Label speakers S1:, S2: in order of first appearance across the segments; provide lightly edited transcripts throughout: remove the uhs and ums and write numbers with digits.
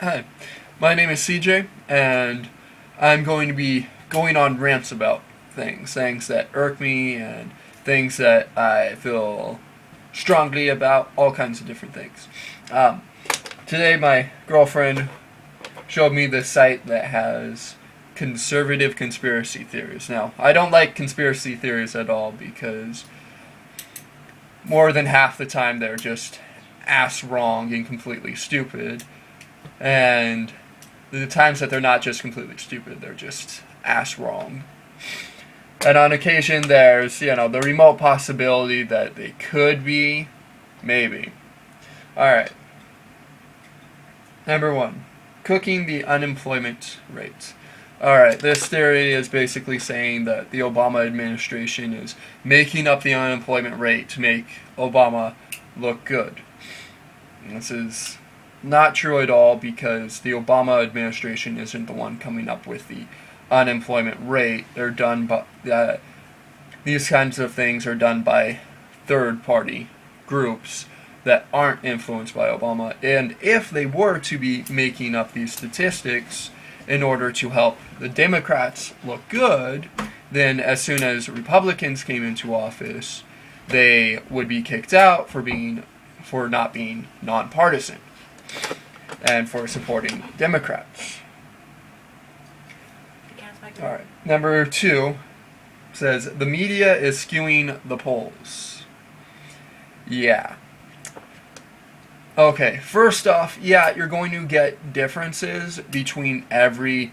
S1: Hi, my name is CJ, and I'm going to be going on rants about things that irk me, and things that I feel strongly about, all kinds of different things. Um, Today, my girlfriend showed me this site that has conservative conspiracy theories. Now, I don't like conspiracy theories at all because more than half the time they're just ass wrong and completely stupid. And the times that they're not just completely stupid, they're just ass wrong. And on occasion, there's, the remote possibility that they could be, maybe. Alright. Number one, cooking the unemployment rate. Alright, this theory is basically saying that the Obama administration is making up the unemployment rate to make Obama look good. And this is not true at all, because the Obama administration isn't the one coming up with the unemployment rate. They're done by these kinds of things are done by third-party groups that aren't influenced by Obama. And if they were to be making up these statistics in order to help the Democrats look good, then as soon as Republicans came into office, they would be kicked out for not being nonpartisan and for supporting Democrats. Alright. Number two says the media is skewing the polls. Yeah. Okay, first off, yeah, you're going to get differences between every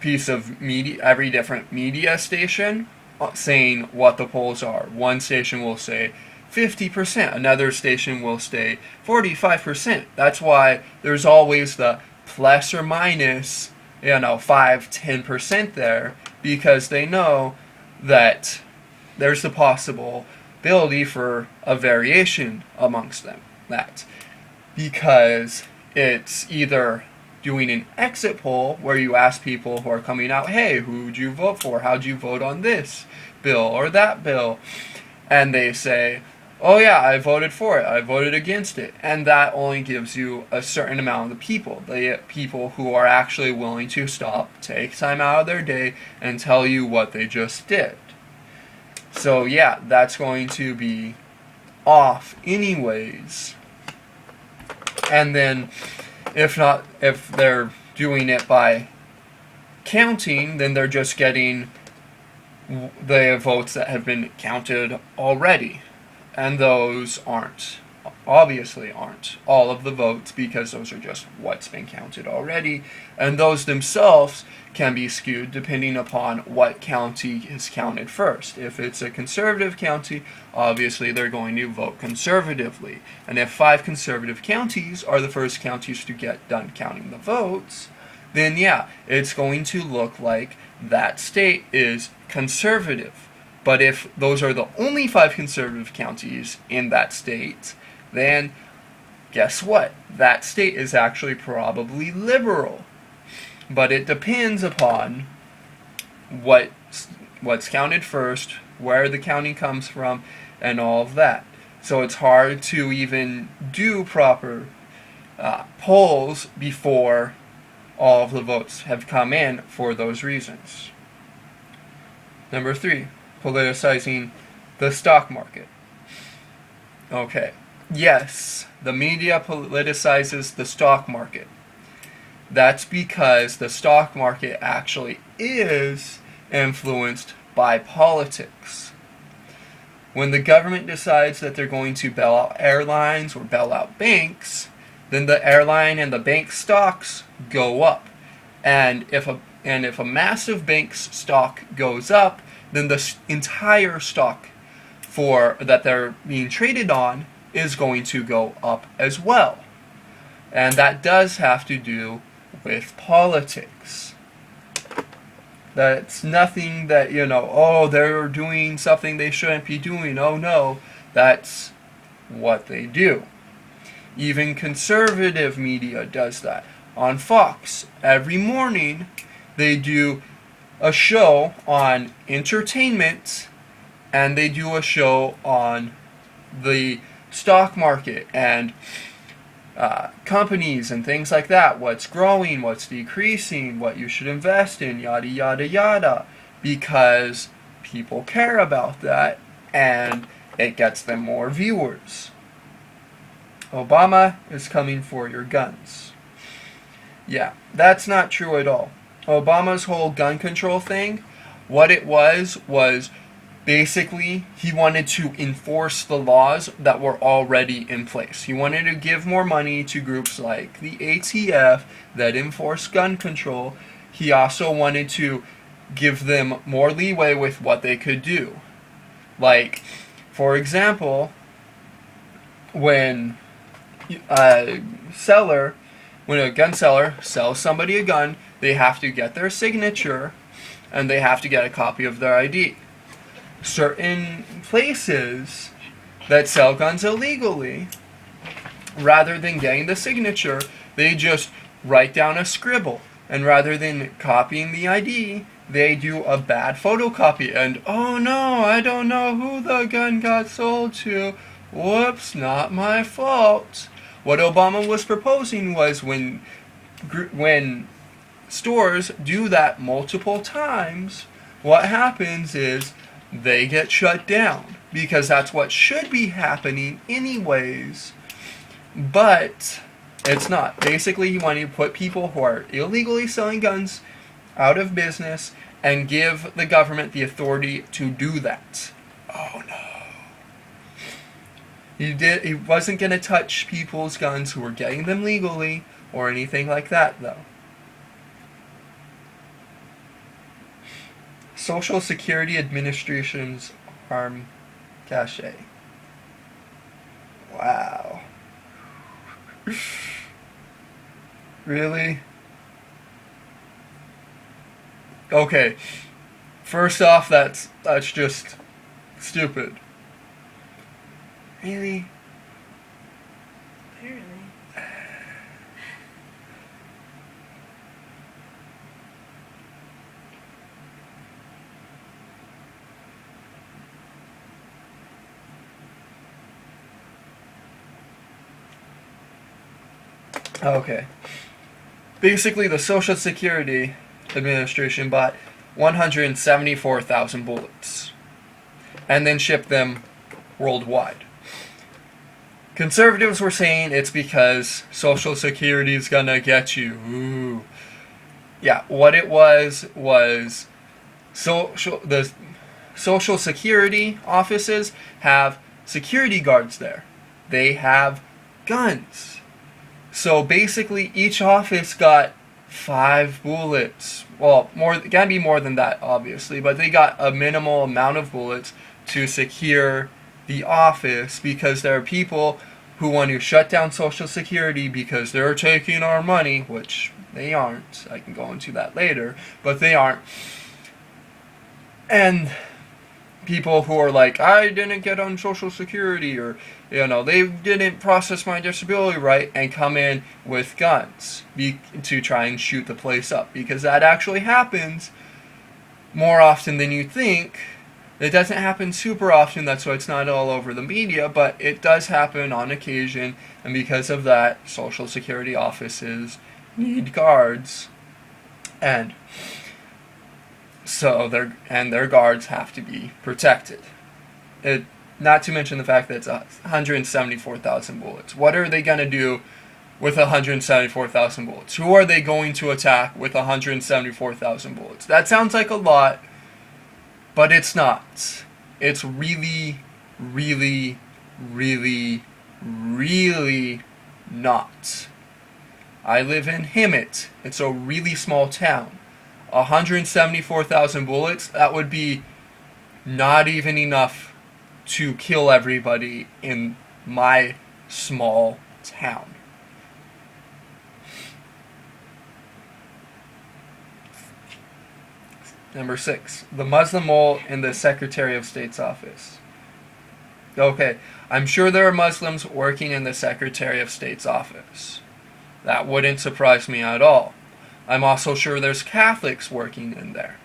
S1: piece of media, every different media station saying what the polls are. One station will say 50%. Another station will say 45%. That's why there's always the plus or minus, 5-10% there, because they know that there's the possibility for a variation amongst them. That because it's either doing an exit poll where you ask people who are coming out, hey, who'd you vote for? How'd you vote on this bill or that bill? And they say, oh yeah, I voted for it, I voted against it. And that only gives you a certain amount of the people who are actually willing to stop, take time out of their day, and tell you what they just did. So yeah, that's going to be off anyways. And then if they're doing it by counting, then they're just getting the votes that have been counted already. And those obviously aren't all of the votes, because those are just what's been counted already. And those themselves can be skewed depending upon what county is counted first. If it's a conservative county, obviously they're going to vote conservatively. And if 5 conservative counties are the first counties to get done counting the votes, then yeah, it's going to look like that state is conservative. But if those are the only 5 conservative counties in that state, then guess what? That state is actually probably liberal. But it depends upon what's counted first, where the counting comes from, and all of that. So it's hard to even do proper polls before all of the votes have come in for those reasons. Number 3. Politicizing the stock market. Okay. Yes, the media politicizes the stock market. That's because the stock market actually is influenced by politics. When the government decides that they're going to bail out airlines or bail out banks, then the airline and the bank stocks go up. And if a massive bank's stock goes up, then the entire stock that they're being traded on is going to go up as well. And that does have to do with politics. That's nothing that, they're doing something they shouldn't be doing. Oh no, that's what they do. Even conservative media does that. On Fox, every morning, they do a show on entertainment, and they do a show on the stock market, and companies and things like that, what's growing, what's decreasing, what you should invest in, yada yada yada, because people care about that and it gets them more viewers. Obama is coming for your guns. Yeah, that's not true at all. Obama's whole gun control thing, what it was basically he wanted to enforce the laws that were already in place. He wanted to give more money to groups like the ATF that enforce gun control. He also wanted to give them more leeway with what they could do. Like, for example, when a gun seller sells somebody a gun, they have to get their signature and they have to get a copy of their ID. Certain places that sell guns illegally, rather than getting the signature, they just write down a scribble. And rather than copying the ID, they do a bad photocopy. And, oh no, I don't know who the gun got sold to. Whoops, not my fault. What Obama was proposing was when stores do that multiple times, what happens is they get shut down, because that's what should be happening anyways, but it's not. Basically, you want to put people who are illegally selling guns out of business and give the government the authority to do that. Oh no. He wasn't going to touch people's guns who were getting them legally or anything like that, though. Social Security Administration's arm cache. Wow. Really? Okay. First off, that's just stupid. Really?
S2: Apparently.
S1: Okay. Basically, the Social Security Administration bought 174,000 bullets and then shipped them worldwide. Conservatives were saying it's because Social Security is gonna get you. Ooh. Yeah, what it was the Social Security offices have security guards there. They have guns. So basically, each office got 5 bullets. Well, it gotta be more than that, obviously, but they got a minimal amount of bullets to secure the office, because there are people who want to shut down Social Security because they're taking our money, which they aren't. I can go into that later, but they aren't. And people who are like, I didn't get on Social Security, or they didn't process my disability right, and come in with guns to try and shoot the place up, because that actually happens more often than you think. It doesn't happen super often, that's why it's not all over the media, but it does happen on occasion, and because of that, Social Security offices need guards, and so their guards have to be protected. Not to mention the fact that it's 174,000 bullets. What are they going to do with 174,000 bullets? Who are they going to attack with 174,000 bullets? That sounds like a lot, but it's not. It's really, really, really, really not. I live in Hemet. It's a really small town. 174,000 bullets, that would be not even enough to kill everybody in my small town. Number 6, the Muslim mole in the Secretary of State's office. Okay, I'm sure there are Muslims working in the Secretary of State's office. That wouldn't surprise me at all. I'm also sure there's Catholics working in there.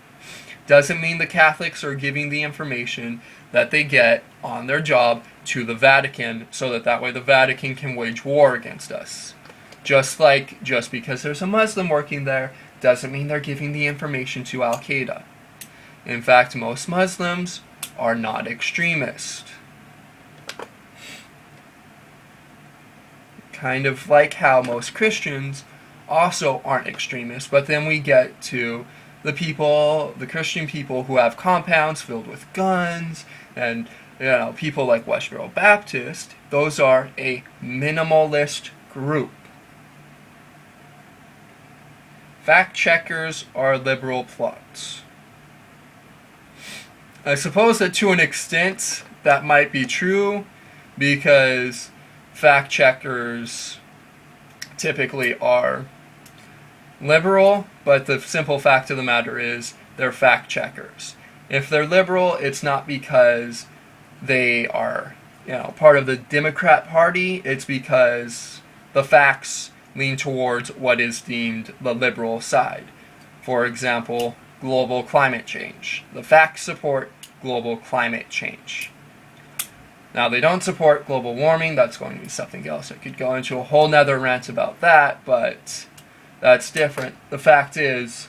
S1: doesn't mean the Catholics are giving the information that they get on their job to the Vatican so that way the Vatican can wage war against us. Just because there's a Muslim working there doesn't mean they're giving the information to Al-Qaeda. In fact, most Muslims are not extremists. Kind of like how most Christians also aren't extremists, but then we get to the Christian people who have compounds filled with guns, and people like Westboro Baptist. Those are a minimalist group. Fact checkers are liberal plots. I suppose that to an extent that might be true, because fact checkers typically are liberal, but the simple fact of the matter is they're fact checkers. If they're liberal, it's not because they are, part of the Democrat Party. It's because the facts lean towards what is deemed the liberal side. For example, global climate change. The facts support global climate change. Now, they don't support global warming. That's going to be something else. I could go into a whole nother rant about that, but that's different. The fact is,